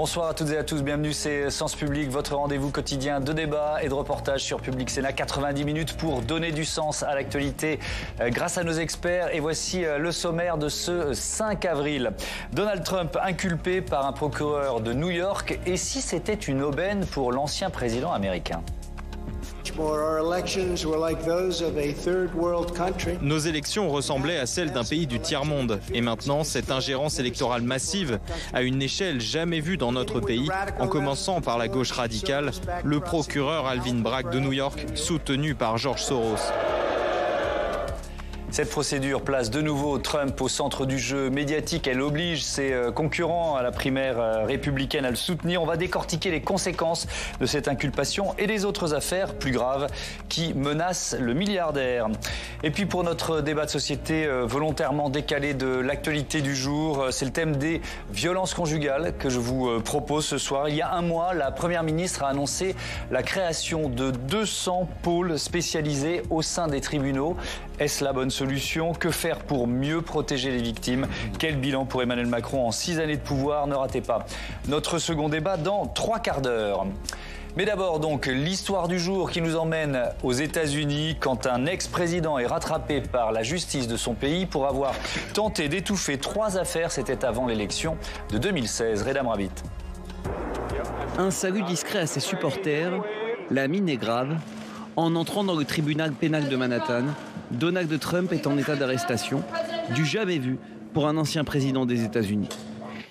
Bonsoir à toutes et à tous, bienvenue, c'est Sens Public, votre rendez-vous quotidien de débat et de reportage sur Public Sénat. 90 minutes pour donner du sens à l'actualité grâce à nos experts. Et voici le sommaire de ce 5 avril. Donald Trump inculpé par un procureur de New York. Et si c'était une aubaine pour l'ancien président américain ? Nos élections ressemblaient à celles d'un pays du tiers-monde. Et maintenant, cette ingérence électorale massive, à une échelle jamais vue dans notre pays, en commençant par la gauche radicale, le procureur Alvin Bragg de New York, soutenu par George Soros. Cette procédure place de nouveau Trump au centre du jeu médiatique. Elle oblige ses concurrents à la primaire républicaine à le soutenir. On va décortiquer les conséquences de cette inculpation et les autres affaires plus graves qui menacent le milliardaire. Et puis pour notre débat de société volontairement décalé de l'actualité du jour, c'est le thème des violences conjugales que je vous propose ce soir. Il y a un mois, la Première ministre a annoncé la création de 200 pôles spécialisés au sein des tribunaux. Est-ce la bonne solution? Que faire pour mieux protéger les victimes? Quel bilan pour Emmanuel Macron en 6 années de pouvoir? Ne ratez pas notre second débat dans 3 quarts d'heure. Mais d'abord donc l'histoire du jour qui nous emmène aux États-Unis quand un ex-président est rattrapé par la justice de son pays pour avoir tenté d'étouffer 3 affaires. C'était avant l'élection de 2016. Reda Mravit. Un salut discret à ses supporters, la mine est grave. En entrant dans le tribunal pénal de Manhattan, Donald Trump est en état d'arrestation, du jamais vu pour un ancien président des États-Unis.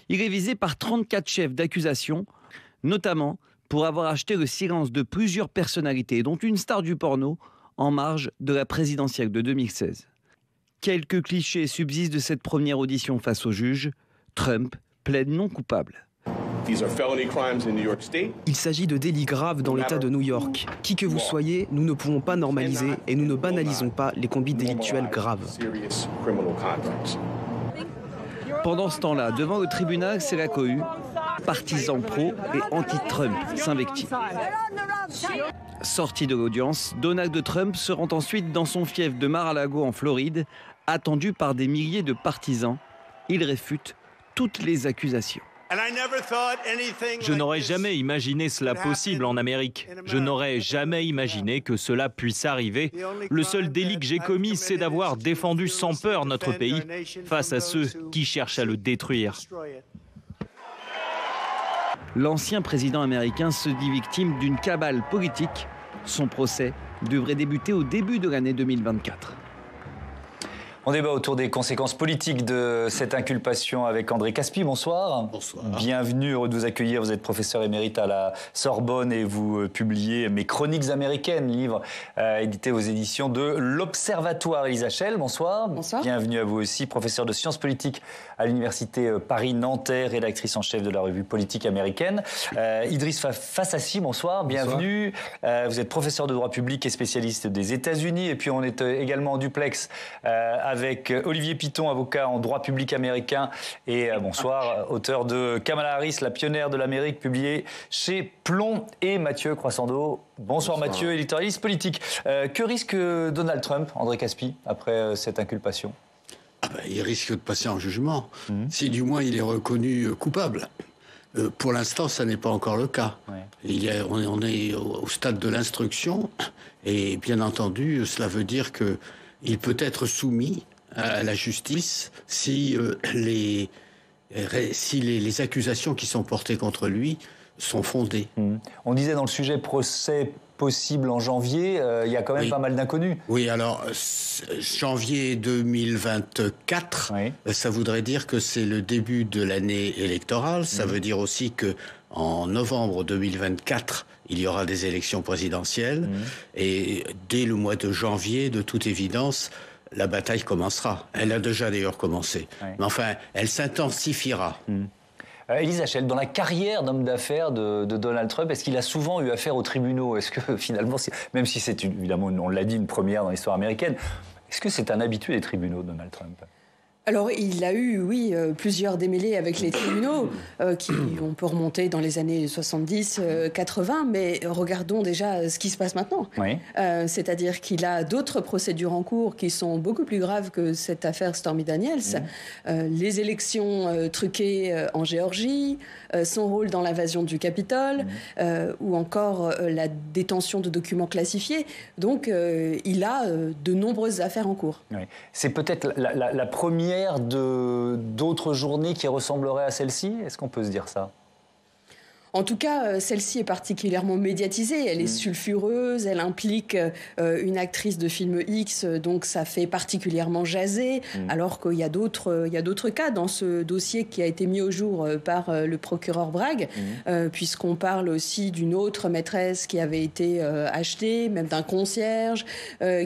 Il est visé par 34 chefs d'accusation, notamment pour avoir acheté le silence de plusieurs personnalités, dont une star du porno, en marge de la présidentielle de 2016. Quelques clichés subsistent de cette première audition face au juge. Trump plaide non coupable. Il s'agit de délits graves dans l'État de New York. Qui que vous soyez, nous ne pouvons pas normaliser et nous ne banalisons pas les conduites délictuelles graves. Pendant ce temps-là, devant le tribunal, c'est la cohue. Partisans pro et anti-Trump s'invectivent. Sorti de l'audience, Donald Trump se rend ensuite dans son fief de Mar-a-Lago en Floride, attendu par des milliers de partisans. Il réfute toutes les accusations. Je n'aurais jamais imaginé cela possible en Amérique. Je n'aurais jamais imaginé que cela puisse arriver. Le seul délit que j'ai commis, c'est d'avoir défendu sans peur notre pays face à ceux qui cherchent à le détruire. L'ancien président américain se dit victime d'une cabale politique. Son procès devrait débuter au début de l'année 2024. On débat autour des conséquences politiques de cette inculpation avec André Caspi. Bonsoir. Bonsoir. Bienvenue, heureux de vous accueillir. Vous êtes professeur émérite à la Sorbonne et vous publiez Mes Chroniques américaines, livre édité aux éditions de l'Observatoire. Elisa Schell, bonsoir. Bonsoir. Bienvenue à vous aussi, professeur de sciences politiques à l'université Paris-Nanterre, rédactrice en chef de la revue Politique américaine. Idriss Fassassi, bonsoir. Bienvenue. Vous êtes professeur de droit public et spécialiste des États-Unis. Et puis on est également en duplex avec Olivier Piton, avocat en droit public américain, et bonsoir, auteur de Kamala Harris, la pionnière de l'Amérique, publié chez Plomb, et Mathieu Croissando. Bonsoir Mathieu, éditorialiste politique. Que risque Donald Trump, André Caspi, après cette inculpation? Il risque de passer en jugement, si du moins il est reconnu coupable. Pour l'instant, ça n'est pas encore le cas. Ouais. On est au stade de l'instruction, et bien entendu, cela veut dire que il peut être soumis à la justice si les accusations qui sont portées contre lui sont fondées. On disait dans le sujet procès possible en janvier, il y a quand même pas mal d'inconnus. Oui, alors janvier 2024, ça voudrait dire que c'est le début de l'année électorale. Ça veut dire aussi que en novembre 2024, il y aura des élections présidentielles. Et dès le mois de janvier, de toute évidence, la bataille commencera. Elle a déjà d'ailleurs commencé. Mais enfin, elle s'intensifiera. Elisa Schell, dans la carrière d'homme d'affaires de Donald Trump, est-ce qu'il a souvent eu affaire aux tribunaux? Est-ce que finalement, même si c'est évidemment, on l'a dit, une première dans l'histoire américaine, est-ce que c'est un habitué des tribunaux, Donald Trump? Alors, il a eu, oui, plusieurs démêlés avec les tribunaux, qui on peut remonter dans les années 70, 80, mais regardons déjà ce qui se passe maintenant. Oui. C'est-à-dire qu'il a d'autres procédures en cours qui sont beaucoup plus graves que cette affaire Stormy Daniels. Les élections truquées en Géorgie, son rôle dans l'invasion du Capitole, ou encore la détention de documents classifiés. Donc, il a de nombreuses affaires en cours. Oui. C'est peut-être la première d'autres journées qui ressembleraient à celle-ci? Est-ce qu'on peut se dire ça? En tout cas, celle-ci est particulièrement médiatisée. Elle est sulfureuse, elle implique une actrice de film X, donc ça fait particulièrement jaser, alors qu'il y a d'autres cas dans ce dossier qui a été mis au jour par le procureur Bragg, puisqu'on parle aussi d'une autre maîtresse qui avait été achetée, même d'un concierge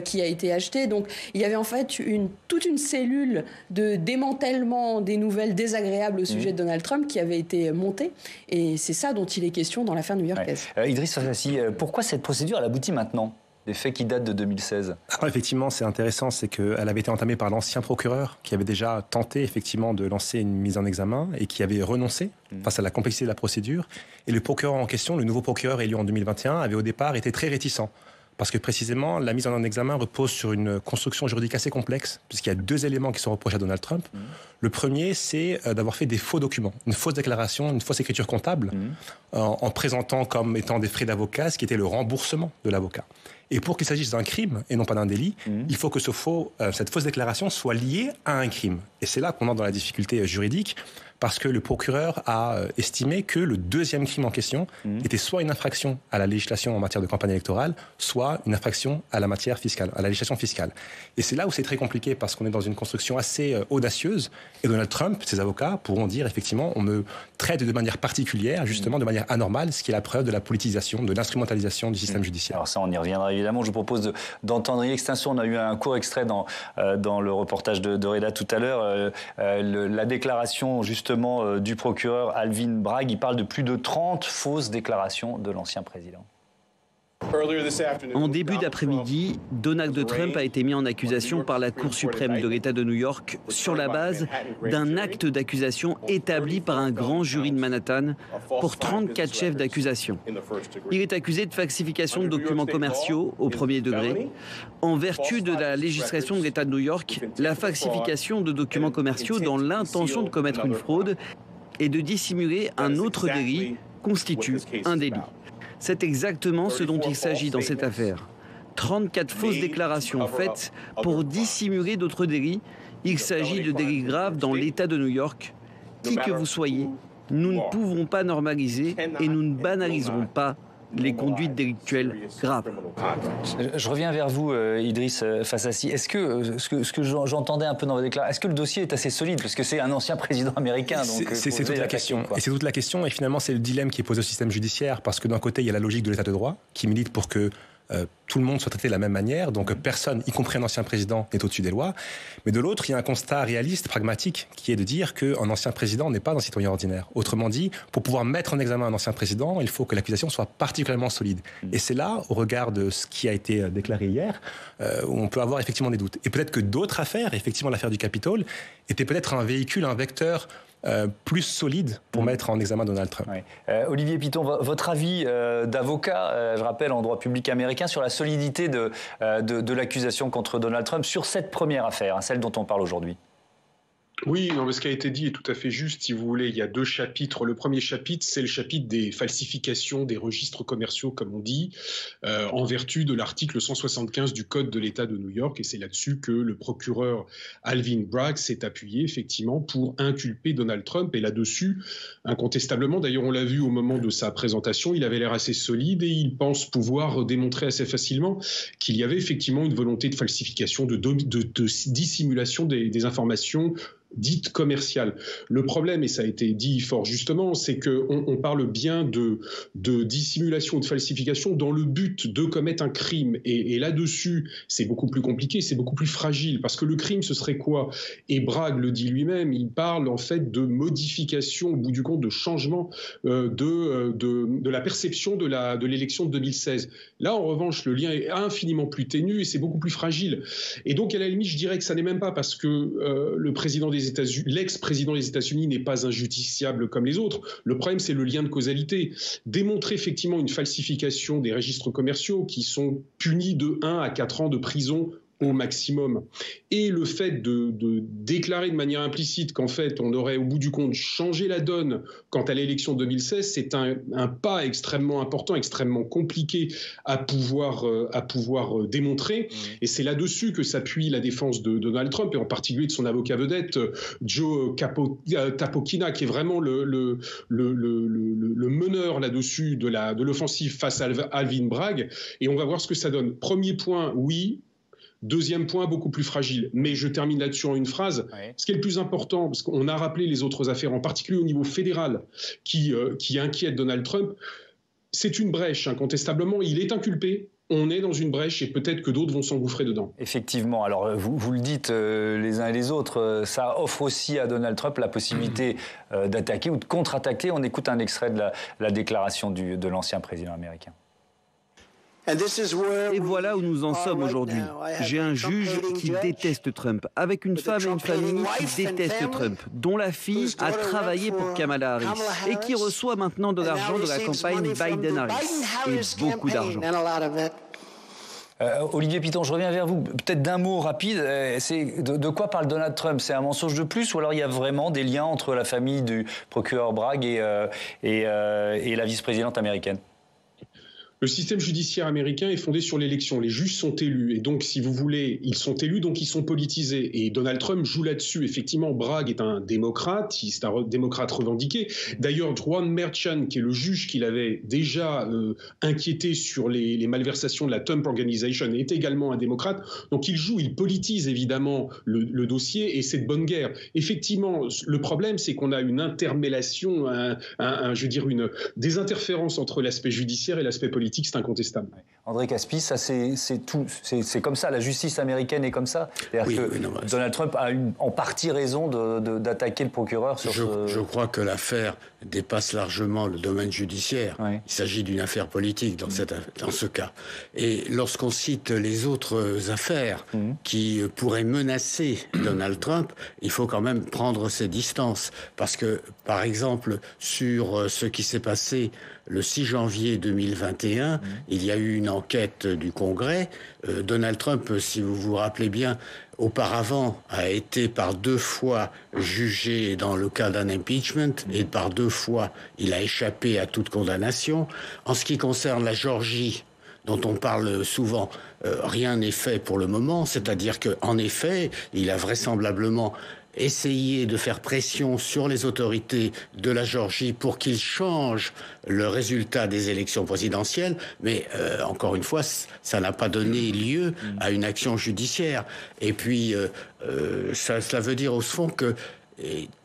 qui a été acheté. Donc il y avait en fait toute une cellule de démantèlement des nouvelles désagréables au sujet de Donald Trump qui avait été montée. Et c'est ça dont il est question dans l'affaire new-yorkaise. Idriss Fassaci, pourquoi cette procédure elle aboutit maintenant? Des faits qui datent de 2016. Alors effectivement, c'est intéressant, c'est qu'elle avait été entamée par l'ancien procureur qui avait déjà tenté effectivement de lancer une mise en examen et qui avait renoncé face à la complexité de la procédure. Et le procureur en question, le nouveau procureur élu en 2021, avait au départ été très réticent. Parce que précisément, la mise en examen repose sur une construction juridique assez complexe, puisqu'il y a deux éléments qui sont reprochés à Donald Trump. Le premier, c'est d'avoir fait des faux documents, une fausse déclaration, une fausse écriture comptable, en présentant comme étant des frais d'avocat, ce qui était le remboursement de l'avocat. Et pour qu'il s'agisse d'un crime et non pas d'un délit, il faut que cette fausse déclaration soit liée à un crime. Et c'est là qu'on entre dans la difficulté juridique, parce que le procureur a estimé que le deuxième crime en question était soit une infraction à la législation en matière de campagne électorale, soit une infraction à la matière fiscale, à la législation fiscale. Et c'est là où c'est très compliqué, parce qu'on est dans une construction assez audacieuse, et Donald Trump, ses avocats, pourront dire effectivement, on me traite de manière particulière, justement de manière anormale, ce qui est la preuve de la politisation, de l'instrumentalisation du système judiciaire. Alors ça, on y reviendra évidemment. Je vous propose d'entendre une extension. On a eu un court extrait dans le reportage de Reda tout à l'heure. La déclaration justement du procureur Alvin Bragg, il parle de plus de 30 fausses déclarations de l'ancien président. En début d'après-midi, Donald Trump a été mis en accusation par la Cour suprême de l'État de New York sur la base d'un acte d'accusation établi par un grand jury de Manhattan pour 34 chefs d'accusation. Il est accusé de falsification de documents commerciaux au premier degré. En vertu de la législation de l'État de New York, la falsification de documents commerciaux dans l'intention de commettre une fraude et de dissimuler un autre délit constitue un délit. C'est exactement ce dont il s'agit dans cette affaire. 34 fausses déclarations faites pour dissimuler d'autres délits. Il s'agit de délits graves dans l'État de New York. Qui que vous soyez, nous ne pouvons pas normaliser et nous ne banaliserons pas les conduites délictuelles graves. Je reviens vers vous, Idriss Fassaci. Est-ce que ce que j'entendais un peu dans votre déclaration, est-ce que le dossier est assez solide? Parce que c'est un ancien président américain. C'est toute la question. Et c'est toute la question. Et finalement, c'est le dilemme qui est posé au système judiciaire. Parce que d'un côté, il y a la logique de l'état de droit qui milite pour que tout le monde soit traité de la même manière, donc personne, y compris un ancien président, n'est au-dessus des lois. Mais de l'autre, il y a un constat réaliste, pragmatique, qui est de dire qu'un ancien président n'est pas un citoyen ordinaire. Autrement dit, pour pouvoir mettre en examen un ancien président, il faut que l'accusation soit particulièrement solide. Et c'est là, au regard de ce qui a été déclaré hier, où on peut avoir effectivement des doutes. Et peut-être que d'autres affaires, effectivement l'affaire du Capitole, étaient peut-être un véhicule, un vecteur plus solide pour mettre en examen Donald Trump. Oui. Olivier Piton, votre avis d'avocat, je rappelle, en droit public américain, sur la solidité de l'accusation contre Donald Trump sur cette première affaire, celle dont on parle aujourd'hui? Oui, non, mais ce qui a été dit est tout à fait juste. Si vous voulez, il y a deux chapitres. Le premier chapitre, c'est le chapitre des falsifications des registres commerciaux, comme on dit, en vertu de l'article 175 du Code de l'État de New York. Et c'est là-dessus que le procureur Alvin Bragg s'est appuyé, effectivement, pour inculper Donald Trump. Et là-dessus, incontestablement, d'ailleurs, on l'a vu au moment de sa présentation, il avait l'air assez solide et il pense pouvoir démontrer assez facilement qu'il y avait effectivement une volonté de falsification, de dissimulation des informations dite commerciale. Le problème, et ça a été dit fort justement, c'est qu'on parle bien de dissimulation, de falsification dans le but de commettre un crime. Et là-dessus, c'est beaucoup plus compliqué, c'est beaucoup plus fragile, parce que le crime, ce serait quoi? Et Bragg le dit lui-même, il parle en fait de modification, au bout du compte, de changement de la perception de l'élection de 2016. Là, en revanche, le lien est infiniment plus ténu et c'est beaucoup plus fragile. Et donc, à la limite, je dirais que ça n'est même pas parce que l'ex-président des États-Unis n'est pas injudiciable comme les autres. Le problème, c'est le lien de causalité. Démontrer effectivement une falsification des registres commerciaux qui sont punis de 1 à 4 ans de prison au maximum. Et le fait de déclarer de manière implicite qu'en fait, on aurait au bout du compte changé la donne quant à l'élection 2016, c'est un pas extrêmement important, extrêmement compliqué à pouvoir démontrer. Et c'est là-dessus que s'appuie la défense de Donald Trump, et en particulier de son avocat vedette, Joe Tapokina, qui est vraiment le meneur là-dessus de l'offensive face à Alvin Bragg. Et on va voir ce que ça donne. Premier point, oui. Deuxième point, beaucoup plus fragile. Mais je termine là-dessus en une phrase. Oui. Ce qui est le plus important, parce qu'on a rappelé les autres affaires, en particulier au niveau fédéral, qui inquiètent Donald Trump, c'est une brèche, incontestablement. Il est inculpé. On est dans une brèche et peut-être que d'autres vont s'engouffrer dedans. Effectivement. Alors, vous le dites les uns et les autres, ça offre aussi à Donald Trump la possibilité d'attaquer ou de contre-attaquer. On écoute un extrait de la déclaration de l'ancien président américain. Et voilà où nous en sommes aujourd'hui. J'ai un juge qui déteste Trump, avec une femme et une famille qui détestent Trump, dont la fille a travaillé pour Kamala Harris et qui reçoit maintenant de l'argent de la campagne Biden-Harris, et beaucoup d'argent. Olivier Piton, je reviens vers vous. Peut-être d'un mot rapide, de quoi parle Donald Trump? C'est un mensonge de plus ou alors il y a vraiment des liens entre la famille du procureur Bragg et la vice-présidente américaine? Le système judiciaire américain est fondé sur l'élection. Les juges sont élus. Et donc, si vous voulez, ils sont élus, donc ils sont politisés. Et Donald Trump joue là-dessus. Effectivement, Bragg est un démocrate. C'est un démocrate revendiqué. D'ailleurs, Juan Merchan, qui est le juge qui l'avait déjà inquiété sur les malversations de la Trump Organization, est également un démocrate. Donc, il politise évidemment le dossier et c'est de bonne guerre. Effectivement, le problème, c'est qu'on a une intermêlation, des interférences entre l'aspect judiciaire et l'aspect politique. C'est incontestable. André Caspi, ça c'est c'est comme ça, la justice américaine est comme ça. C'est-à-dire que Donald Trump a en partie raison d'attaquer le procureur sur Je crois que l'affaire dépasse largement le domaine judiciaire. Oui. Il s'agit d'une affaire politique dans ce cas. Et lorsqu'on cite les autres affaires qui pourraient menacer Donald Trump, il faut quand même prendre ses distances. Parce que, par exemple, sur ce qui s'est passé le 6 janvier 2021, il y a eu une enquête du Congrès. Donald Trump, si vous vous rappelez bien, auparavant a été par 2 fois jugé dans le cas d'un impeachment et par 2 fois il a échappé à toute condamnation. En ce qui concerne la Géorgie, dont on parle souvent, rien n'est fait pour le moment, c'est-à-dire qu'en effet, il a vraisemblablement essayer de faire pression sur les autorités de la Géorgie pour qu'ils changent le résultat des élections présidentielles, mais encore une fois, ça n'a pas donné lieu à une action judiciaire. Et puis, cela veut dire au fond que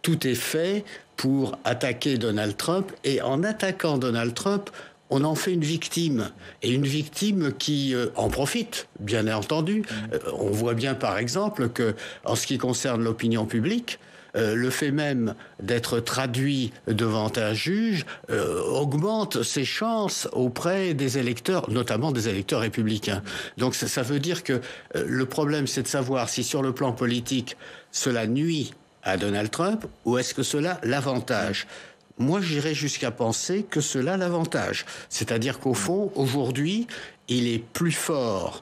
tout est fait pour attaquer Donald Trump, et en attaquant Donald Trump, on en fait une victime, et une victime qui en profite, bien entendu. On voit bien, par exemple, que, en ce qui concerne l'opinion publique, le fait même d'être traduit devant un juge augmente ses chances auprès des électeurs, notamment des électeurs républicains. Donc ça veut dire que le problème, c'est de savoir si sur le plan politique, cela nuit à Donald Trump ou est-ce que cela l'avantage. Moi, j'irais jusqu'à penser que cela l'avantage. C'est-à-dire qu'au fond, aujourd'hui, il est plus fort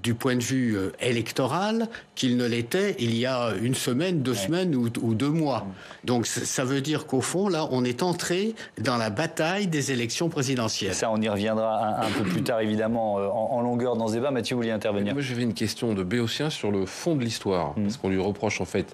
du point de vue électoral qu'il ne l'était il y a une semaine, 2 semaines ou 2 mois. Donc ça veut dire qu'au fond, là, on est entré dans la bataille des élections présidentielles. Ça, on y reviendra un peu plus tard, évidemment, en longueur dans ce débat. Mathieu, vous vouliez intervenir? Moi, j'avais une question de Béotien sur le fond de l'histoire. Parce qu'on lui reproche, en fait,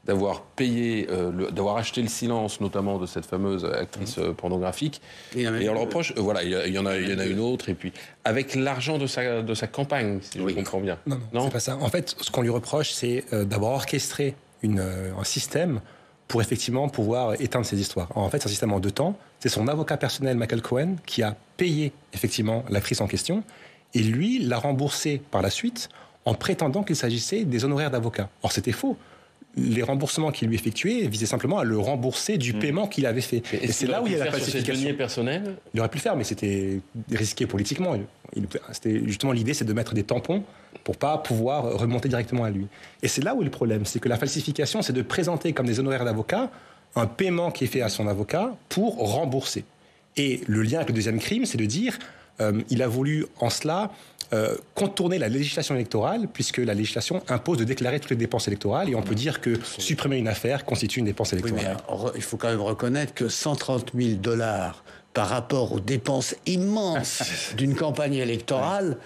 d'avoir payé, d'avoir acheté le silence, notamment de cette fameuse actrice pornographique. Et on le reproche, voilà, il y en a une autre, et puis avec l'argent de sa campagne, si je comprends bien. Non, c'est pas ça. En fait, ce qu'on lui reproche, c'est d'avoir orchestré un système pour effectivement pouvoir éteindre ces histoires. En fait, c'est un système en 2 temps. C'est son avocat personnel, Michael Cohen, qui a payé effectivement l'actrice en question, et lui l'a remboursé par la suite en prétendant qu'il s'agissait des honoraires d'avocat. Or, c'était faux. Les remboursements qu'il lui effectuait visaient simplement à le rembourser du paiement qu'il avait fait. Et c'est là où il y a la falsification. Personnel. Il aurait pu le faire, mais c'était risqué politiquement. C'était justement l'idée, c'est de mettre des tampons pour pas pouvoir remonter directement à lui. Et c'est là où est le problème, c'est que la falsification, c'est de présenter comme des honoraires d'avocat un paiement qui est fait à son avocat pour rembourser. Et le lien avec le deuxième crime, c'est de dire, il a voulu en cela contourner la législation électorale, puisque la législation impose de déclarer toutes les dépenses électorales, et on peut dire que supprimer une affaire constitue une dépense électorale. Oui, mais il faut quand même reconnaître que 130 000 $, par rapport aux dépenses immenses d'une campagne électorale,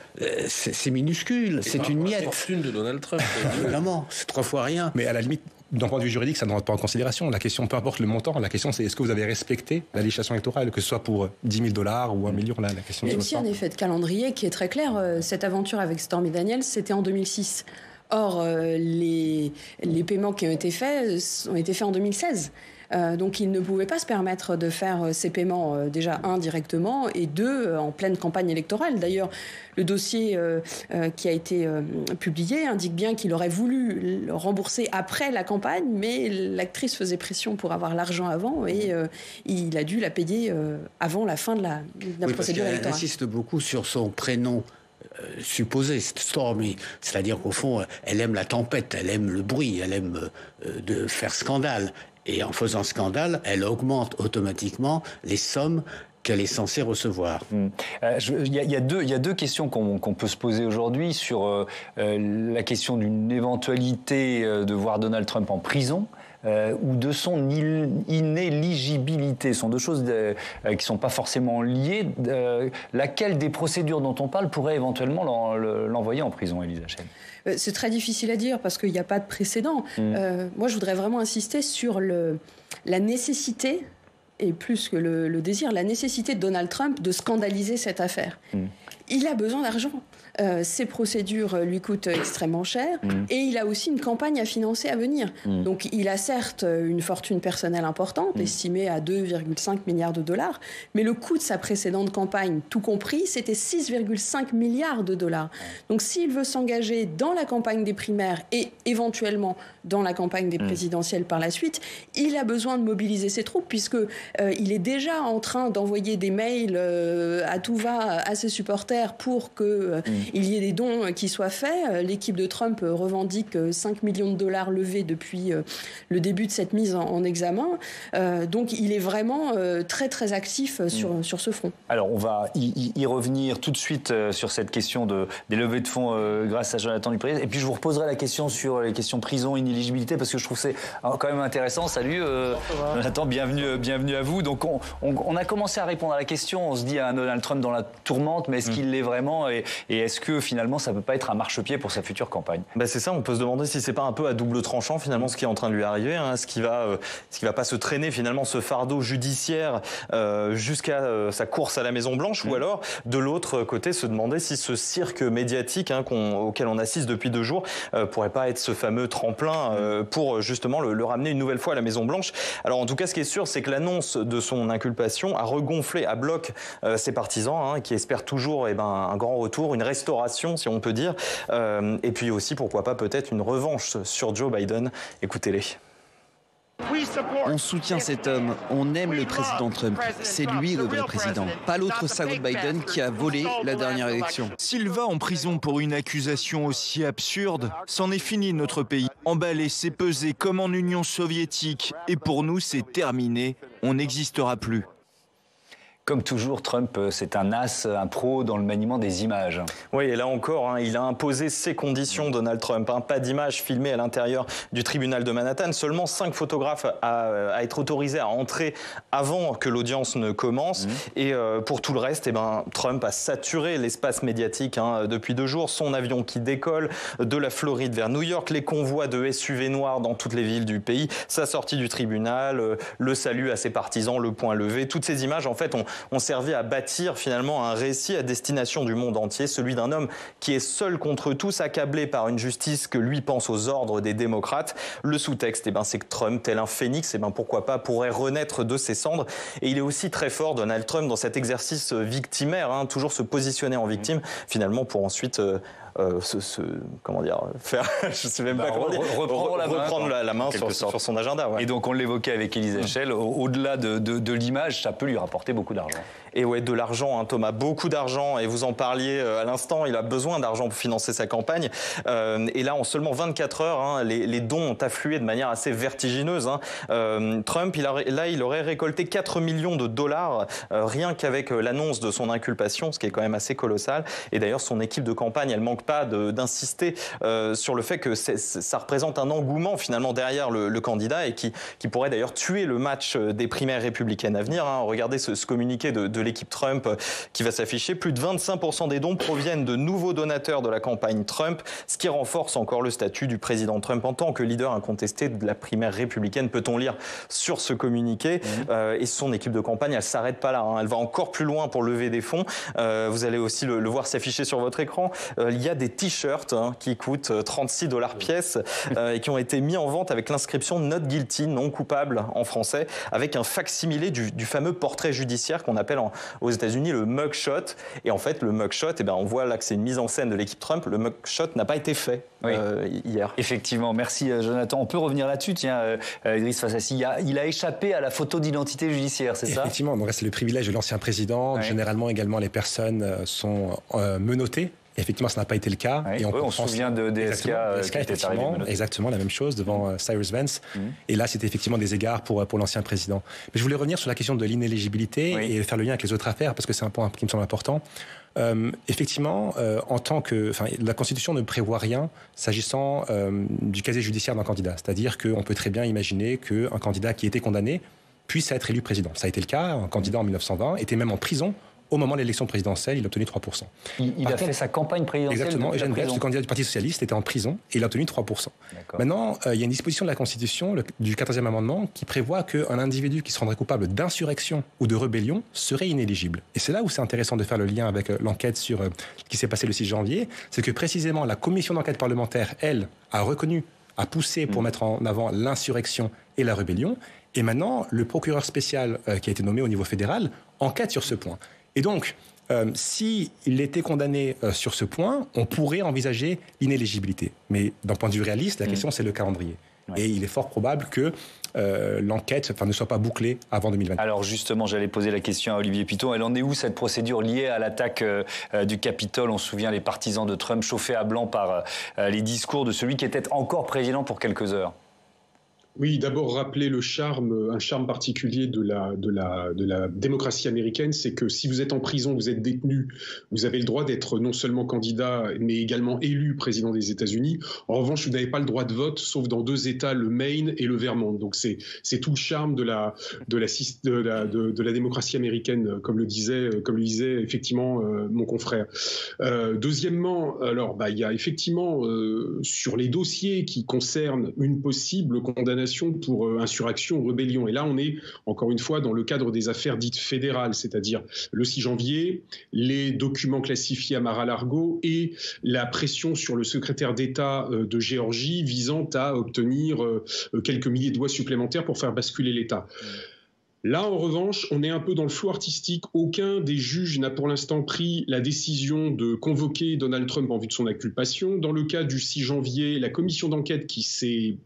c'est minuscule, c'est une miette. La fortune de Donald Trump. Évidemment, c'est 3 fois rien. Mais à la limite, d'un point de vue juridique, ça ne rentre pas en considération. La question, peu importe le montant, la question c'est est-ce que vous avez respecté la législation électorale, que ce soit pour 10 000 $ ou 1 million. Là, la question. Il y a aussi un effet de calendrier qui est très clair. Cette aventure avec Stormy Daniels, c'était en 2006. Or, les paiements qui ont été faits en 2016. Donc, il ne pouvait pas se permettre de faire ces paiements, déjà, 1, directement, et 2, en pleine campagne électorale. D'ailleurs, le dossier qui a été publié indique bien qu'il aurait voulu le rembourser après la campagne, mais l'actrice faisait pression pour avoir l'argent avant, et il a dû la payer avant la fin de la procédure électorale. Elle insiste beaucoup sur son prénom supposé, Stormy. C'est-à-dire qu'au fond, elle aime la tempête, elle aime le bruit, elle aime de faire scandale. Et en faisant scandale, elle augmente automatiquement les sommes qu'elle est censée recevoir. Il y a deux questions qu'on peut se poser aujourd'hui sur la question d'une éventualité de voir Donald Trump en prison. Ou de son inéligibilité. Ce sont deux choses qui ne sont pas forcément liées. Laquelle des procédures dont on parle pourrait éventuellement l'envoyer en prison, Elisa Chaine? C'est très difficile à dire parce qu'il n'y a pas de précédent. Moi, je voudrais vraiment insister sur la nécessité, et plus que le désir, la nécessité de Donald Trump de scandaliser cette affaire. Il a besoin d'argent. Ces procédures lui coûtent extrêmement cher et il a aussi une campagne à financer à venir. Donc il a certes une fortune personnelle importante, estimée à 2,5 milliards $, mais le coût de sa précédente campagne, tout compris, c'était 6,5 milliards $. Donc s'il veut s'engager dans la campagne des primaires et éventuellement dans la campagne des présidentielles par la suite, il a besoin de mobiliser ses troupes puisque il est déjà en train d'envoyer des mails à tout va à ses supporters pour que il y ait des dons qui soient faits. L'équipe de Trump revendique 5 millions de $ levés depuis le début de cette mise en examen. Donc il est vraiment très très actif sur ce front. Alors on va y revenir tout de suite sur cette question des levées de fonds grâce à Jonathan Dupré. Et puis je vous reposerai la question sur les questions prison, inéligibilité, parce que je trouve que c'est quand même intéressant. Salut Jonathan, bienvenue à vous. Donc on a commencé à répondre à la question. On se dit à Donald Trump dans la tourmente, mais est-ce qu'il l'est vraiment et est-ce que finalement ça peut pas être un marchepied pour sa future campagne? C'est ça, on peut se demander si c'est pas un peu à double tranchant finalement ce qui est en train de lui arriver, ce qui va pas se traîner finalement ce fardeau judiciaire jusqu'à sa course à la Maison Blanche, ou alors de l'autre côté se demander si ce cirque médiatique auquel on assiste depuis 2 jours pourrait pas être ce fameux tremplin pour justement le ramener une nouvelle fois à la Maison Blanche. Alors en tout cas ce qui est sûr, c'est que l'annonce de son inculpation a regonflé à bloc ses partisans qui espèrent toujours un grand retour, une restauration si on peut dire, et puis aussi pourquoi pas peut-être une revanche sur Joe Biden. Écoutez-les. On soutient cet homme, on aime le président Trump. C'est lui le vrai président, pas l'autre salaud de Biden qui a volé la dernière élection. S'il va en prison pour une accusation aussi absurde, c'en est fini de notre pays. Emballé, c'est pesé comme en Union soviétique. Et pour nous, c'est terminé, on n'existera plus. Comme toujours, Trump, c'est un as, un pro dans le maniement des images. Oui, et là encore, il a imposé ses conditions, Donald Trump. Pas d'images filmées à l'intérieur du tribunal de Manhattan. Seulement 5 photographes à être autorisés à entrer avant que l'audience ne commence. Et pour tout le reste, Trump a saturé l'espace médiatique depuis 2 jours. Son avion qui décolle de la Floride vers New York, les convois de SUV noirs dans toutes les villes du pays, sa sortie du tribunal, le salut à ses partisans, le poing levé. Toutes ces images, en fait, ont servi à bâtir finalement un récit à destination du monde entier, celui d'un homme qui est seul contre tous, accablé par une justice que lui pense aux ordres des démocrates. Le sous-texte, c'est que Trump, tel un phénix, pourquoi pas, pourrait renaître de ses cendres. Et il est aussi très fort, Donald Trump, dans cet exercice victimaire, toujours se positionner en victime, finalement pour ensuite faire, je sais même pas comment dire, reprendre la main sur son agenda. Ouais. Et donc on l'évoquait avec Élise Echel, au-delà de l'image, ça peut lui rapporter beaucoup d'argent. Et ouais, de l'argent, Thomas, beaucoup d'argent. Et vous en parliez à l'instant, il a besoin d'argent pour financer sa campagne. Et là, en seulement 24 heures, les dons ont afflué de manière assez vertigineuse. Trump, il aurait récolté 4 millions de dollars rien qu'avec l'annonce de son inculpation, ce qui est quand même assez colossal. Et d'ailleurs, son équipe de campagne, elle manque pas d'insister sur le fait que ça représente un engouement finalement derrière le candidat et qui pourrait d'ailleurs tuer le match des primaires républicaines à venir. Regardez ce communiqué de l'équipe Trump qui va s'afficher. Plus de 25% des dons proviennent de nouveaux donateurs de la campagne Trump, ce qui renforce encore le statut du président Trump en tant que leader incontesté de la primaire républicaine, peut-on lire sur ce communiqué. Et son équipe de campagne, elle s'arrête pas là. Elle va encore plus loin pour lever des fonds. Vous allez aussi le voir s'afficher sur votre écran. Il y a des t-shirts qui coûtent $36 pièce et qui ont été mis en vente avec l'inscription Not Guilty, non coupable en français, avec un fac-similé du fameux portrait judiciaire qu'on appelle aux États-Unis le mugshot. Et en fait, le mugshot, on voit là que c'est une mise en scène de l'équipe Trump. Le mugshot n'a pas été fait hier. Effectivement, merci Jonathan. On peut revenir là-dessus, tiens, Idriss Fassassi. Il a échappé à la photo d'identité judiciaire, c'est ça? Effectivement, donc c'est le privilège de l'ancien président. Généralement, également, les personnes sont menottées. Effectivement, ça n'a pas été le cas. Et on se souvient de DSK qui était arrivé. Exactement, la même chose devant Cyrus Vance. Et là, c'était effectivement des égards pour l'ancien président. Mais je voulais revenir sur la question de l'inéligibilité et faire le lien avec les autres affaires, parce que c'est un point qui me semble important. Effectivement, la Constitution ne prévoit rien s'agissant du casier judiciaire d'un candidat. C'est-à-dire qu'on peut très bien imaginer qu'un candidat qui était condamné puisse être élu président. Ça a été le cas. Un candidat en 1920 était même en prison. Au moment de l'élection présidentielle, il a obtenu 3%. Il a fait sa campagne présidentielle. Exactement. Eugène Debs, le candidat du Parti socialiste, était en prison et il a obtenu 3%. Maintenant, il y a une disposition de la Constitution, du 14e amendement, qui prévoit qu'un individu qui se rendrait coupable d'insurrection ou de rébellion serait inéligible. Et c'est là où c'est intéressant de faire le lien avec l'enquête sur ce qui s'est passé le 6 janvier. C'est que précisément la commission d'enquête parlementaire, elle, a poussé pour mettre en avant l'insurrection et la rébellion. Et maintenant, le procureur spécial qui a été nommé au niveau fédéral enquête sur ce point. Et donc, s'il était condamné sur ce point, on pourrait envisager l'inéligibilité. Mais d'un point de vue réaliste, la question, c'est le calendrier. Et il est fort probable que l'enquête ne soit pas bouclée avant 2020. Alors justement, j'allais poser la question à Olivier Piton. Elle en est où, cette procédure liée à l'attaque du Capitole? On se souvient, les partisans de Trump chauffés à blanc par les discours de celui qui était encore président pour quelques heures. Oui, d'abord rappeler un charme particulier de la démocratie américaine, c'est que si vous êtes en prison, vous êtes détenu, vous avez le droit d'être non seulement candidat, mais également élu président des États-Unis. En revanche, vous n'avez pas le droit de vote, sauf dans 2 États, le Maine et le Vermont. Donc c'est tout le charme de la démocratie américaine, comme le disait effectivement mon confrère. Deuxièmement, alors il y a effectivement sur les dossiers qui concernent une possible condamnation pour insurrection ou rébellion. Et là, on est, encore une fois, dans le cadre des affaires dites fédérales, c'est-à-dire le 6 janvier, les documents classifiés à Mar-a-Lago et la pression sur le secrétaire d'État de Géorgie visant à obtenir quelques milliers de voix supplémentaires pour faire basculer l'État. Là, en revanche, on est un peu dans le flou artistique. Aucun des juges n'a pour l'instant pris la décision de convoquer Donald Trump en vue de son inculpation. Dans le cas du 6 janvier, la commission d'enquête qui s'est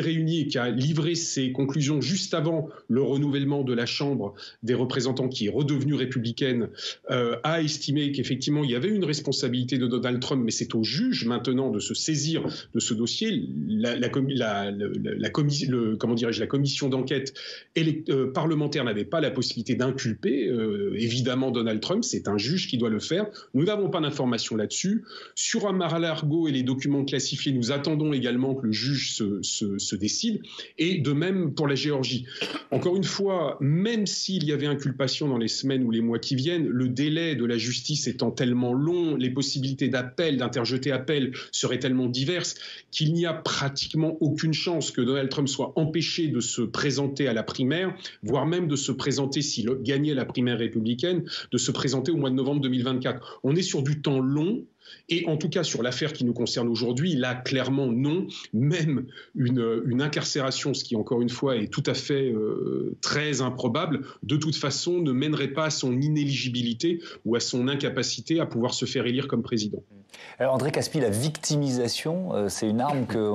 réunie et qui a livré ses conclusions juste avant le renouvellement de la Chambre des représentants, qui est redevenue républicaine, a estimé qu'effectivement il y avait une responsabilité de Donald Trump, mais c'est au juge maintenant de se saisir de ce dossier. La commission d'enquête parlementaire n'avait pas la possibilité d'inculper évidemment Donald Trump, c'est un juge qui doit le faire. Nous n'avons pas d'informations là-dessus. Sur Mar-a-Lago et les documents classifiés, nous attendons également que le juge se décide. Et de même pour la Géorgie. Encore une fois, même s'il y avait inculpation dans les semaines ou les mois qui viennent, le délai de la justice étant tellement long, les possibilités d'appel, d'interjeter appel seraient tellement diverses qu'il n'y a pratiquement aucune chance que Donald Trump soit empêché de se présenter à la primaire, voire même de se présenter, s'il gagnait la primaire républicaine, de se présenter au mois de novembre 2024. On est sur du temps long. Et en tout cas, sur l'affaire qui nous concerne aujourd'hui, là, clairement, non. Même une incarcération, ce qui, encore une fois, est tout à fait très improbable, de toute façon, ne mènerait pas à son inéligibilité ou à son incapacité à pouvoir se faire élire comme président. Alors André Caspi, la victimisation, c'est une arme que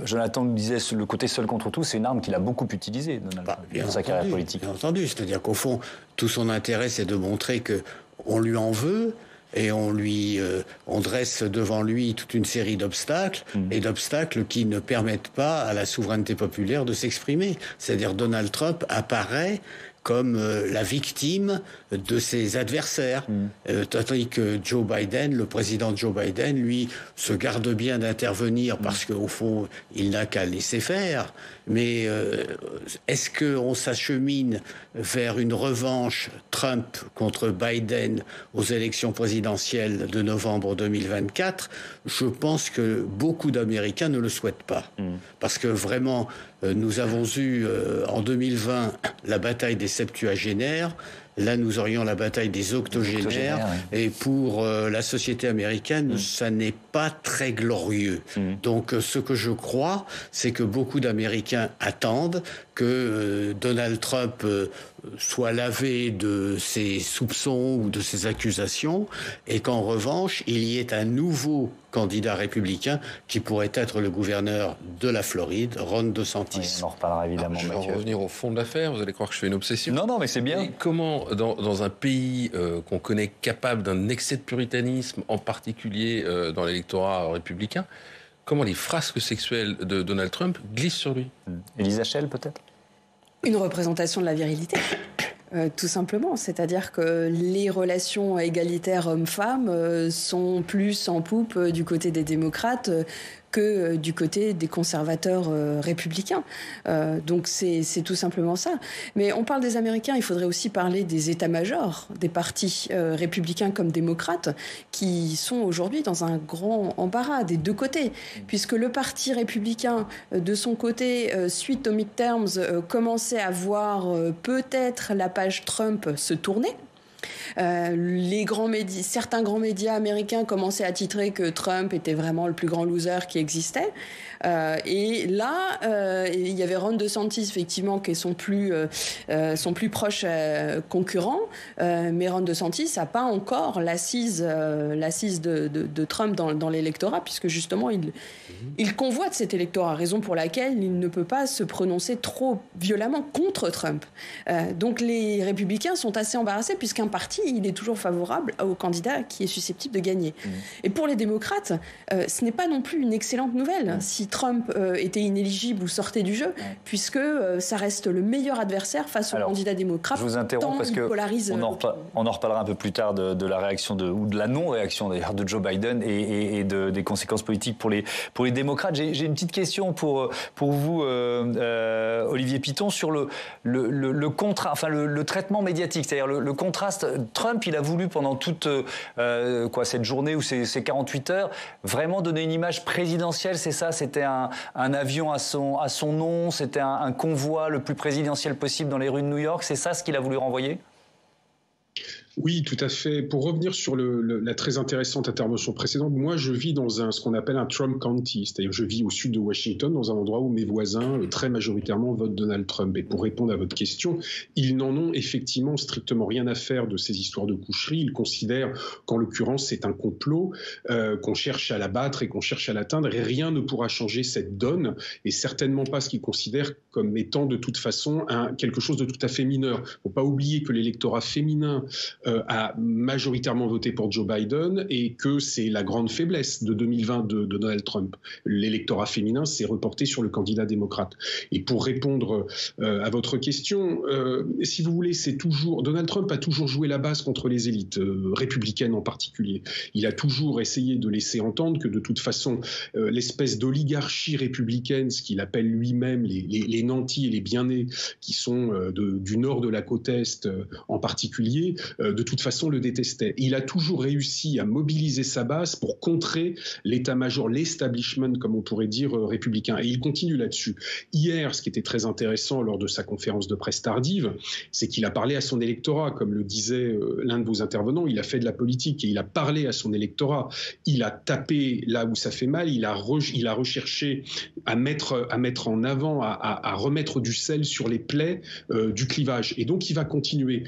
Jonathan nous disait, le côté seul contre tous, c'est une arme qu'il a beaucoup utilisée dans sa carrière politique. Bien entendu, c'est-à-dire qu'au fond, tout son intérêt, c'est de montrer qu'on lui en veut, et on dresse devant lui toute une série d'obstacles, et d'obstacles qui ne permettent pas à la souveraineté populaire de s'exprimer. C'est-à-dire Donald Trump apparaît comme la victime de ses adversaires. Tandis que Joe Biden, le président Joe Biden, lui, se garde bien d'intervenir parce qu'au fond, il n'a qu'à laisser faire. Mais est-ce qu'on s'achemine vers une revanche Trump contre Biden aux élections présidentielles de novembre 2024 ? Je pense que beaucoup d'Américains ne le souhaitent pas. Parce que vraiment, nous avons eu en 2020 la bataille des septuagénaires. Là, nous aurions la bataille des octogénaires. Oui. Et pour la société américaine, ça n'est pas très glorieux. Donc, ce que je crois, c'est que beaucoup d'Américains attendent que Donald Trump soit lavé de ses soupçons ou de ses accusations, et qu'en revanche, il y ait un nouveau candidat républicain qui pourrait être le gouverneur de la Floride, Ron DeSantis. Oui, on en reparlera évidemment. Je vais revenir au fond de l'affaire. Vous allez croire que je fais une obsession. Non, mais c'est bien. Et comment, dans un pays qu'on connaît capable d'un excès de puritanisme, en particulier dans l'électorat républicain, comment les frasques sexuelles de Donald Trump glissent sur lui? Élise Hachel, peut-être? Une représentation de la virilité. Tout simplement, c'est-à-dire que les relations égalitaires hommes-femmes sont plus en poupe du côté des démocrates que du côté des conservateurs républicains. Donc c'est tout simplement ça. Mais on parle des Américains, il faudrait aussi parler des états-majors, des partis républicains comme démocrates, qui sont aujourd'hui dans un grand embarras des deux côtés, puisque le parti républicain, de son côté, suite aux midterms, commençait à voir peut-être la page Trump se tourner. Certains grands médias américains commençaient à titrer que Trump était vraiment le plus grand loser qui existait. Et là, il y avait Ron DeSantis, effectivement, qui est son plus proche concurrent. Mais Ron DeSantis n'a pas encore l'assise de Trump dans l'électorat, puisque justement, il convoite cet électorat, raison pour laquelle il ne peut pas se prononcer trop violemment contre Trump. Donc les républicains sont assez embarrassés, puisqu'un parti, il est toujours favorable au candidat qui est susceptible de gagner. Et pour les démocrates, ce n'est pas non plus une excellente nouvelle si Trump était inéligible ou sortait du jeu, puisque ça reste le meilleur adversaire face au candidat démocrate. Je vous interromps parce qu'on en reparlera un peu plus tard de la réaction ou de la non-réaction d'ailleurs de Joe Biden et des conséquences politiques pour les démocrates. J'ai une petite question pour vous, Olivier Piton, sur le traitement médiatique, c'est-à-dire le contraste. Trump, il a voulu pendant toute cette journée ou ces 48 heures vraiment donner une image présidentielle, c'est ça? C'était un avion à son nom, c'était un convoi le plus présidentiel possible dans les rues de New York, c'est ça ce qu'il a voulu renvoyer? Oui, tout à fait. Pour revenir sur la très intéressante intervention précédente, moi je vis dans ce qu'on appelle un Trump County, c'est-à-dire je vis au sud de Washington, dans un endroit où mes voisins très majoritairement votent Donald Trump. Et pour répondre à votre question, ils n'en ont effectivement strictement rien à faire de ces histoires de coucherie. Ils considèrent qu'en l'occurrence c'est un complot, qu'on cherche à l'abattre et qu'on cherche à l'atteindre, et rien ne pourra changer cette donne, et certainement pas ce qu'ils considèrent comme étant de toute façon quelque chose de tout à fait mineur. Il ne faut pas oublier que l'électorat féminin a majoritairement voté pour Joe Biden et que c'est la grande faiblesse de 2020 de Donald Trump. L'électorat féminin s'est reporté sur le candidat démocrate. Et pour répondre à votre question, si vous voulez, Donald Trump a toujours joué la base contre les élites, républicaines en particulier. Il a toujours essayé de laisser entendre que de toute façon, l'espèce d'oligarchie républicaine, ce qu'il appelle lui-même les nantis et les bien-nés, qui sont du nord de la côte Est en particulier, de toute façon le détestait. Il a toujours réussi à mobiliser sa base pour contrer l'état-major, l'establishment, comme on pourrait dire, républicain. Et il continue là-dessus. Hier, ce qui était très intéressant lors de sa conférence de presse tardive, c'est qu'il a parlé à son électorat, comme le disait l'un de vos intervenants, il a fait de la politique et il a parlé à son électorat. Il a tapé là où ça fait mal, il a recherché à mettre en avant, à remettre du sel sur les plaies du clivage. Et donc, il va continuer.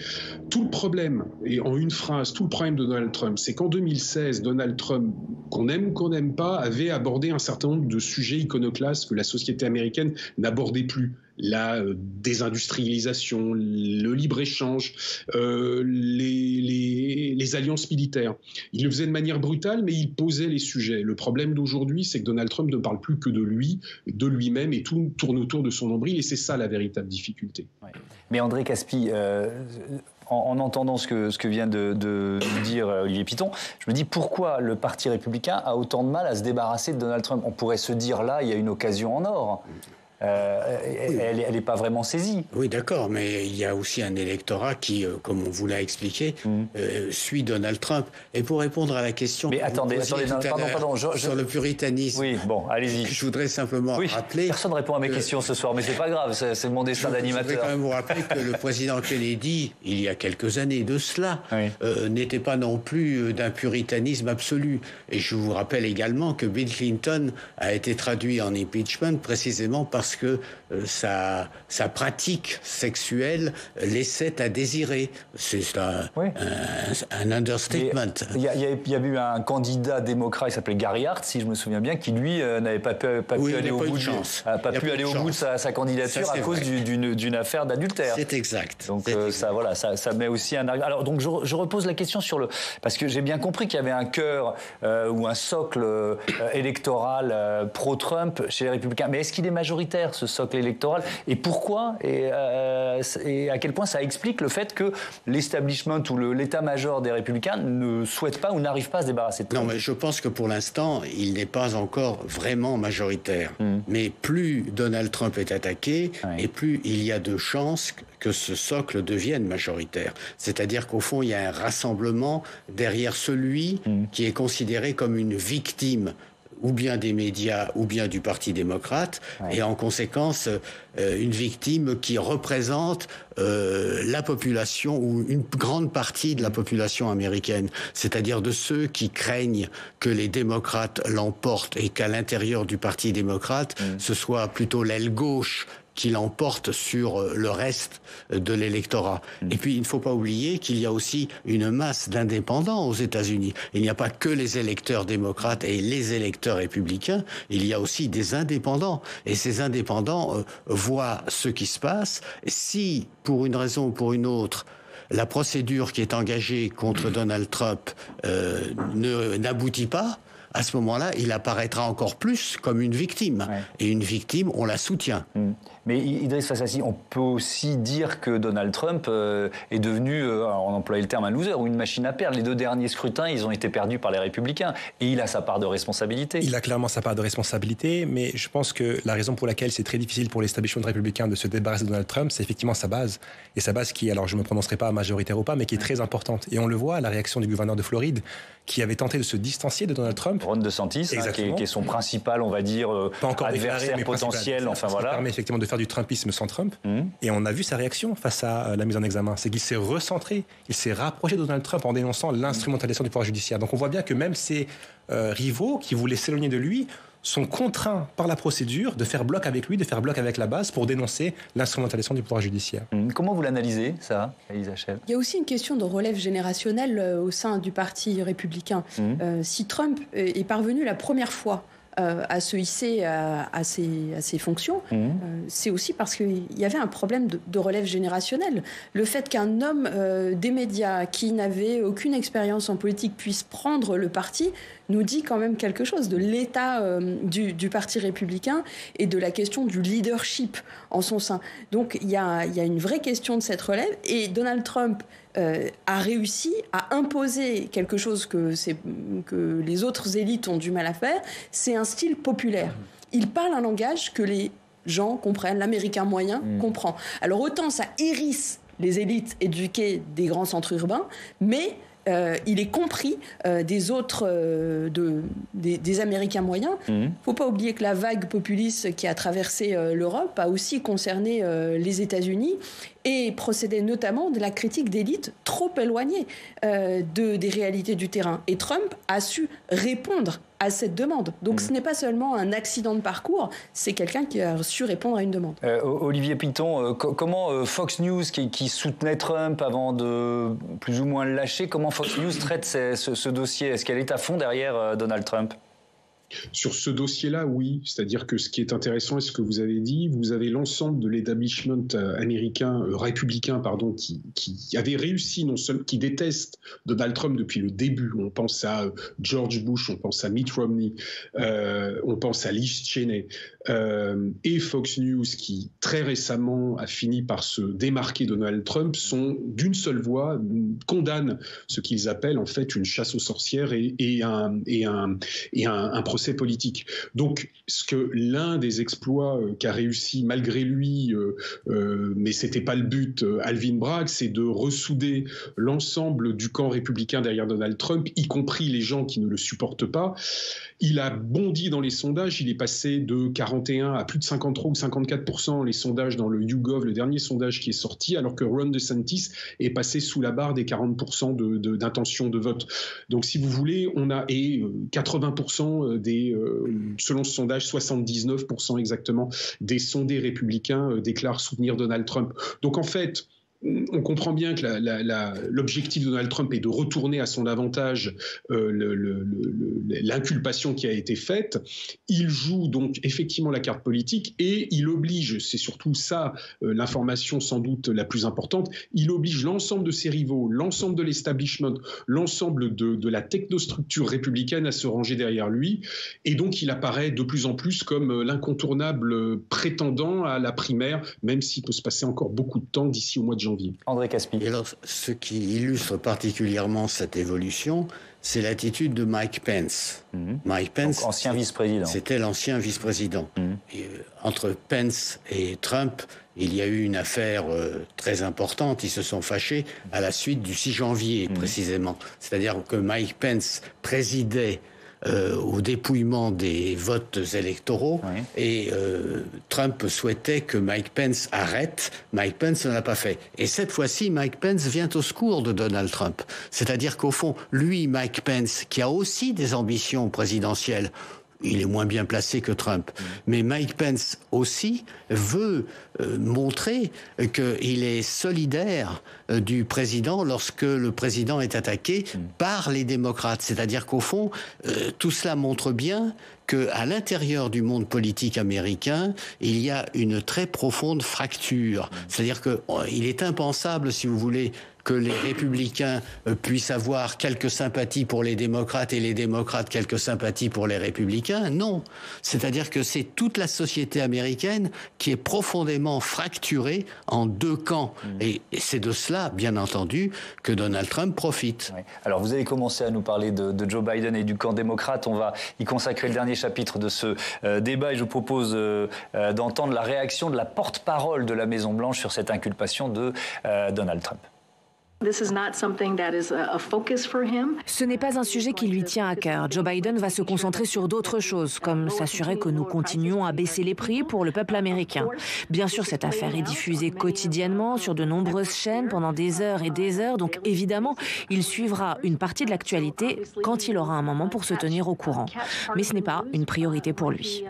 Tout le problème, et en une phrase, tout le problème de Donald Trump, c'est qu'en 2016, Donald Trump, qu'on aime ou qu'on n'aime pas, avait abordé un certain nombre de sujets iconoclastes que la société américaine n'abordait plus. La désindustrialisation, le libre-échange, les alliances militaires. Il le faisait de manière brutale, mais il posait les sujets. Le problème d'aujourd'hui, c'est que Donald Trump ne parle plus que de lui, de lui-même, et tout tourne autour de son nombril, et c'est ça la véritable difficulté. Ouais. Mais André Caspi, en entendant ce que vient de dire Olivier Piton, je me dis pourquoi le Parti républicain a autant de mal à se débarrasser de Donald Trump. On pourrait se dire là, il y a une occasion en or. Elle n'est pas vraiment saisie. Oui, d'accord, mais il y a aussi un électorat qui, comme on vous l'a expliqué, suit Donald Trump. Et pour répondre à la question... Mais attendez, pardon. Sur le puritanisme... Oui, bon, allez-y. Je voudrais simplement rappeler... Personne ne répond à mes questions ce soir, mais c'est pas grave, c'est mon destin d'animateur. Je voudrais quand même vous rappeler que le président Kennedy, il y a quelques années de cela, n'était pas non plus d'un puritanisme absolu. Et je vous rappelle également que Bill Clinton a été traduit en impeachment précisément parce que sa pratique sexuelle laissait à désirer. C'est un understatement. Il y a eu un candidat démocrate, il s'appelait Gary Hart, si je me souviens bien, qui lui n'avait pas pu aller au bout de sa candidature à cause d'une affaire d'adultère. C'est exact. Donc ça met aussi un... Alors donc je repose la question sur le... Parce que j'ai bien compris qu'il y avait un cœur ou un socle électoral pro-Trump chez les Républicains. Mais est-ce qu'il est majoritaire, ce socle électoral, et pourquoi et à quel point ça explique le fait que l'establishment ou l'état-major des Républicains ne souhaite pas ou n'arrive pas à se débarrasser de Trump? Non, mais je pense que pour l'instant, il n'est pas encore vraiment majoritaire. Mais plus Donald Trump est attaqué, et plus il y a de chances que ce socle devienne majoritaire. C'est-à-dire qu'au fond, il y a un rassemblement derrière celui qui est considéré comme une victime ou bien des médias, ou bien du Parti démocrate, et en conséquence, une victime qui représente la population, ou une grande partie de la population américaine, c'est-à-dire de ceux qui craignent que les démocrates l'emportent, et qu'à l'intérieur du Parti démocrate, ce soit plutôt l'aile gauche qui l'emporte sur le reste de l'électorat. Et puis, il ne faut pas oublier qu'il y a aussi une masse d'indépendants aux États-Unis. Il n'y a pas que les électeurs démocrates et les électeurs républicains, il y a aussi des indépendants. Et ces indépendants voient ce qui se passe. Si, pour une raison ou pour une autre, la procédure qui est engagée contre Donald Trump n'aboutit pas, à ce moment-là, il apparaîtra encore plus comme une victime. Et une victime, on la soutient. Mais Idriss Fassassi, on peut aussi dire que Donald Trump est devenu, on emploie le terme, un loser ou une machine à perdre. Les deux derniers scrutins, ils ont été perdus par les Républicains. Et il a sa part de responsabilité. Il a clairement sa part de responsabilité, mais je pense que la raison pour laquelle c'est très difficile pour l'establishment républicain de se débarrasser de Donald Trump, c'est effectivement sa base. Et sa base qui, alors je ne me prononcerai pas majoritaire ou pas, mais qui est très importante. Et on le voit, la réaction du gouverneur de Floride, qui avait tenté de se distancier de Donald Trump. Ron DeSantis, qui est son principal, on va dire, adversaire potentiel. Enfin, voilà. Ça permet effectivement de faire du Trumpisme sans Trump. Et on a vu sa réaction face à la mise en examen. C'est qu'il s'est recentré, il s'est rapproché de Donald Trump en dénonçant l'instrumentalisation du pouvoir judiciaire. Donc on voit bien que même ses rivaux qui voulaient s'éloigner de lui sont contraints par la procédure de faire bloc avec lui, de faire bloc avec la base pour dénoncer l'instrumentalisation du pouvoir judiciaire. Comment vous l'analysez, ça, Elisa Chèvre ? Il y a aussi une question de relève générationnelle au sein du Parti républicain. Si Trump est parvenu la première fois à se hisser à ces fonctions, c'est aussi parce qu'il y avait un problème de relève générationnelle. Le fait qu'un homme des médias qui n'avait aucune expérience en politique puisse prendre le parti nous dit quand même quelque chose de l'état du Parti républicain et de la question du leadership en son sein. Donc il y a une vraie question de cette relève, et Donald Trump a réussi à imposer quelque chose que les autres élites ont du mal à faire, c'est un style populaire. Il parle un langage que les gens comprennent, l'américain moyen comprend. Alors autant ça hérisse les élites éduquées des grands centres urbains, mais il est compris des autres, des Américains moyens. Il ne faut pas oublier que la vague populiste qui a traversé l'Europe a aussi concerné les États-Unis et procédait notamment de la critique d'élites trop éloignées des réalités du terrain. Et Trump a su répondre à cette demande. Donc ce n'est pas seulement un accident de parcours, c'est quelqu'un qui a su répondre à une demande. Olivier Piton, comment Fox News, qui soutenait Trump avant de plus ou moins le lâcher, comment Fox News traite ce dossier? Est-ce qu'elle est à fond derrière Donald Trump? Sur ce dossier-là, oui. C'est-à-dire que ce qui est intéressant, et ce que vous avez dit, vous avez l'ensemble de l'établissement américain, républicain, pardon, qui avait réussi, non seulement, qui déteste Donald Trump depuis le début. On pense à George Bush, on pense à Mitt Romney, on pense à Liz Cheney, et Fox News, qui très récemment a fini par se démarquer de Donald Trump, sont d'une seule voix, condamnent ce qu'ils appellent en fait une chasse aux sorcières et un procès politique. Donc, ce que l'un des exploits qu'a réussi malgré lui, mais c'était pas le but, Alvin Bragg, c'est de ressouder l'ensemble du camp républicain derrière Donald Trump, y compris les gens qui ne le supportent pas. Il a bondi dans les sondages, il est passé de 41 à plus de 53 ou 54% les sondages dans le YouGov, le dernier sondage qui est sorti, alors que Ron DeSantis est passé sous la barre des 40% d'intention de vote. Donc si vous voulez, on a 80% selon ce sondage, 79% exactement des sondés républicains déclarent soutenir Donald Trump. Donc en fait, on comprend bien que l'objectif de Donald Trump est de retourner à son avantage l'inculpation qui a été faite. Il joue donc effectivement la carte politique et il oblige, c'est surtout ça l'information sans doute la plus importante, il oblige l'ensemble de ses rivaux, l'ensemble de l'establishment, l'ensemble de la technostructure républicaine à se ranger derrière lui. Et donc il apparaît de plus en plus comme l'incontournable prétendant à la primaire, même s'il peut se passer encore beaucoup de temps d'ici au mois de janvier. André Caspi. Et alors, ce qui illustre particulièrement cette évolution, c'est l'attitude de Mike Pence. Mike Pence, donc, ancien vice-président. C'était l'ancien vice-président. Et, entre Pence et Trump, il y a eu une affaire très importante. Ils se sont fâchés à la suite du 6 janvier, précisément. C'est-à-dire que Mike Pence présidait au dépouillement des votes électoraux et Trump souhaitait que Mike Pence arrête. Mike Pence ne l'a pas fait. Et cette fois-ci, Mike Pence vient au secours de Donald Trump. C'est-à-dire qu'au fond, lui, Mike Pence, qui a aussi des ambitions présidentielles, il est moins bien placé que Trump. Mais Mike Pence aussi veut montrer qu'il est solidaire du président lorsque le président est attaqué par les démocrates. C'est-à-dire qu'au fond, tout cela montre bien qu'à l'intérieur du monde politique américain, il y a une très profonde fracture. C'est-à-dire qu'il est impensable, si vous voulez, que les républicains puissent avoir quelques sympathies pour les démocrates et les démocrates quelques sympathies pour les républicains. Non. C'est-à-dire que c'est toute la société américaine qui est profondément fracturée en deux camps. Et c'est de cela, bien entendu, que Donald Trump profite. Oui. Alors, vous avez commencé à nous parler de Joe Biden et du camp démocrate. On va y consacrer le dernier chapitre de ce débat et je vous propose d'entendre la réaction de la porte-parole de la Maison-Blanche sur cette inculpation de Donald Trump. Ce n'est pas un sujet qui lui tient à cœur. Joe Biden va se concentrer sur d'autres choses, comme s'assurer que nous continuons à baisser les prix pour le peuple américain. Bien sûr, cette affaire est diffusée quotidiennement sur de nombreuses chaînes pendant des heures et des heures, donc évidemment, il suivra une partie de l'actualité quand il aura un moment pour se tenir au courant. Mais ce n'est pas une priorité pour lui.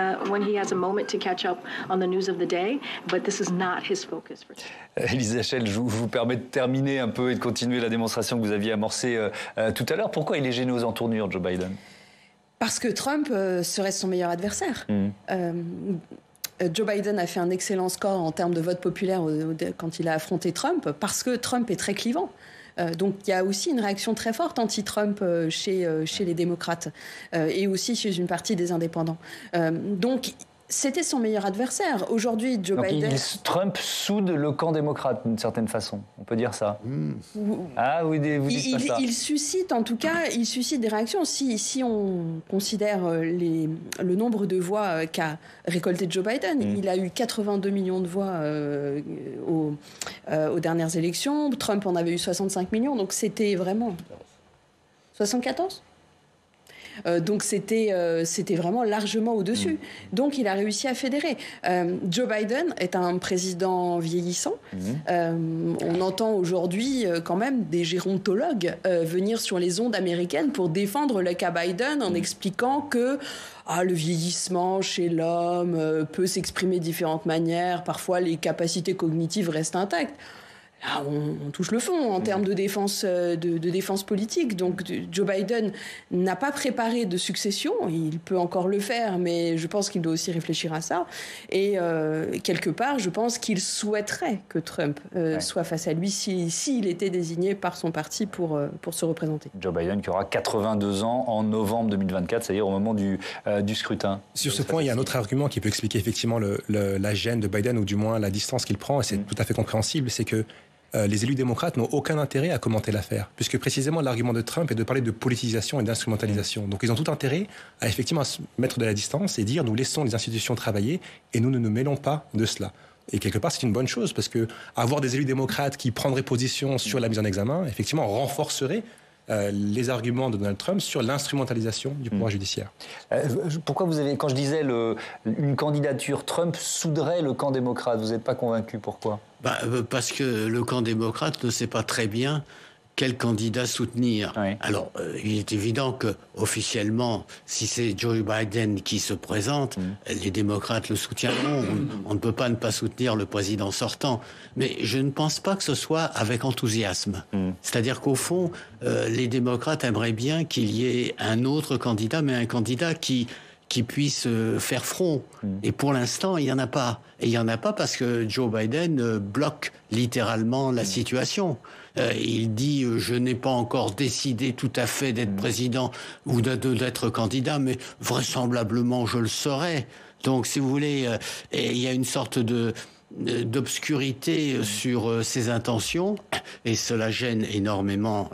Élise Hachel, je vous permets de terminer un peu et de continuer la démonstration que vous aviez amorcée tout à l'heure. Pourquoi il est gêné aux entournures, Joe Biden ? Parce que Trump serait son meilleur adversaire. Joe Biden a fait un excellent score en termes de vote populaire quand il a affronté Trump, parce que Trump est très clivant. Donc il y a aussi une réaction très forte anti-Trump chez les démocrates et aussi chez une partie des indépendants. Donc c'était son meilleur adversaire. Aujourd'hui, Joe Biden... Trump soude le camp démocrate d'une certaine façon. On peut dire ça. Ah, vous dites pas ça. Il suscite, en tout cas, des réactions. Si on considère le nombre de voix qu'a récolté Joe Biden, il a eu 82 millions de voix aux dernières élections. Trump en avait eu 65 millions. Donc c'était vraiment... 74 ? Donc c'était vraiment largement au-dessus. Donc il a réussi à fédérer. Joe Biden est un président vieillissant. On entend aujourd'hui quand même des gérontologues venir sur les ondes américaines pour défendre le cas Biden en expliquant que le vieillissement chez l'homme peut s'exprimer de différentes manières. Parfois les capacités cognitives restent intactes. Là, on touche le fond en termes de défense politique. Donc, Joe Biden n'a pas préparé de succession. Il peut encore le faire, mais je pense qu'il doit aussi réfléchir à ça. Et quelque part, je pense qu'il souhaiterait que Trump soit face à lui s'il était désigné par son parti pour se représenter. Joe Biden qui aura 82 ans en novembre 2024, c'est-à-dire au moment du scrutin. Sur ce point, il y a un autre argument qui peut expliquer effectivement la gêne de Biden, ou du moins la distance qu'il prend, et c'est tout à fait compréhensible, c'est que les élus démocrates n'ont aucun intérêt à commenter l'affaire, puisque précisément l'argument de Trump est de parler de politisation et d'instrumentalisation. Donc ils ont tout intérêt à effectivement se mettre de la distance et dire nous laissons les institutions travailler et nous ne nous mêlons pas de cela. Et quelque part, c'est une bonne chose, parce que avoir des élus démocrates qui prendraient position sur la mise en examen, effectivement, renforcerait les arguments de Donald Trump sur l'instrumentalisation du pouvoir judiciaire. Pourquoi quand je disais une candidature Trump souderait le camp démocrate, vous n'êtes pas convaincu, pourquoi ? Parce que le camp démocrate ne sait pas très bien quel candidat soutenir. Alors, il est évident que officiellement, si c'est Joe Biden qui se présente, les démocrates le soutiendront. On ne peut pas ne pas soutenir le président sortant. Mais je ne pense pas que ce soit avec enthousiasme. C'est-à-dire qu'au fond, les démocrates aimeraient bien qu'il y ait un autre candidat, mais un candidat qui puisse faire front. Et pour l'instant, il n'y en a pas. Et il n'y en a pas parce que Joe Biden bloque littéralement la situation. Il dit « je n'ai pas encore décidé tout à fait d'être président ou d'être candidat, mais vraisemblablement je le serai ». Donc, si vous voulez, il y a une sorte d'obscurité sur ses intentions, et cela gêne énormément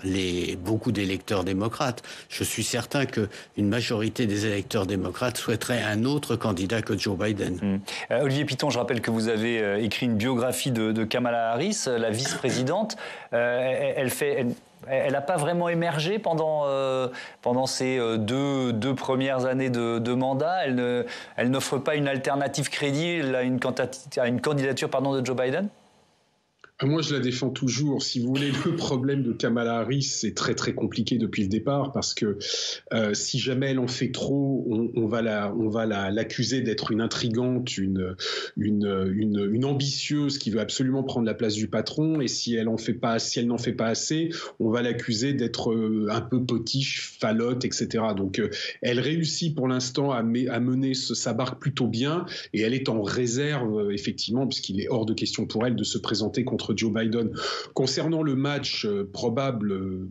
beaucoup d'électeurs démocrates. Je suis certain qu'une majorité des électeurs démocrates souhaiteraient un autre candidat que Joe Biden. Olivier Piton, je rappelle que vous avez écrit une biographie de Kamala Harris, la vice-présidente. Elle n'a pas vraiment émergé pendant ces deux premières années de mandat. Elle n'offre pas une alternative crédible à une candidature de Joe Biden ? Moi, je la défends toujours. Si vous voulez, le problème de Kamala Harris, c'est très très compliqué depuis le départ, parce que si jamais elle en fait trop, on va l'accuser d'être une intrigante, une ambitieuse qui veut absolument prendre la place du patron. Et si elle n'en fait pas assez, on va l'accuser d'être un peu potiche, falote, etc. Donc, elle réussit pour l'instant à mener sa barque plutôt bien, et elle est en réserve effectivement, puisqu'il est hors de question pour elle de se présenter contre Joe Biden. Concernant le match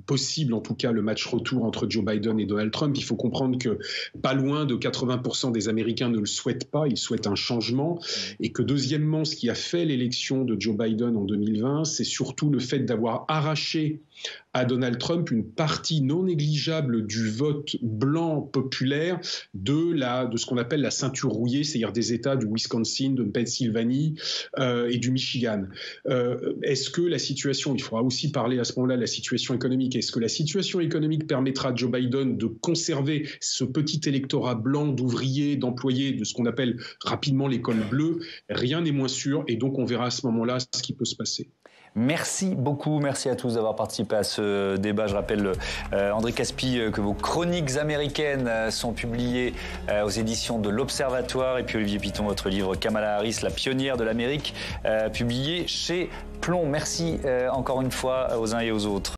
possible en tout cas, le match retour entre Joe Biden et Donald Trump, il faut comprendre que pas loin de 80% des Américains ne le souhaitent pas, ils souhaitent un changement, et que deuxièmement, ce qui a fait l'élection de Joe Biden en 2020, c'est surtout le fait d'avoir arraché à Donald Trump une partie non négligeable du vote blanc populaire de ce qu'on appelle la ceinture rouillée, c'est-à-dire des États du Wisconsin, de Pennsylvanie et du Michigan. Est-ce que la situation, il faudra aussi parler à ce moment-là de la situation économique, est-ce que la situation économique permettra à Joe Biden de conserver ce petit électorat blanc d'ouvriers, d'employés, de ce qu'on appelle rapidement l'école bleue? Rien n'est moins sûr, et donc on verra à ce moment-là ce qui peut se passer. Merci beaucoup, merci à tous d'avoir participé à ce débat. Je rappelle, André Caspi, que vos chroniques américaines sont publiées aux éditions de l'Observatoire, et puis Olivier Piton, votre livre Kamala Harris, la pionnière de l'Amérique, publié chez Plomb. Merci encore une fois aux uns et aux autres.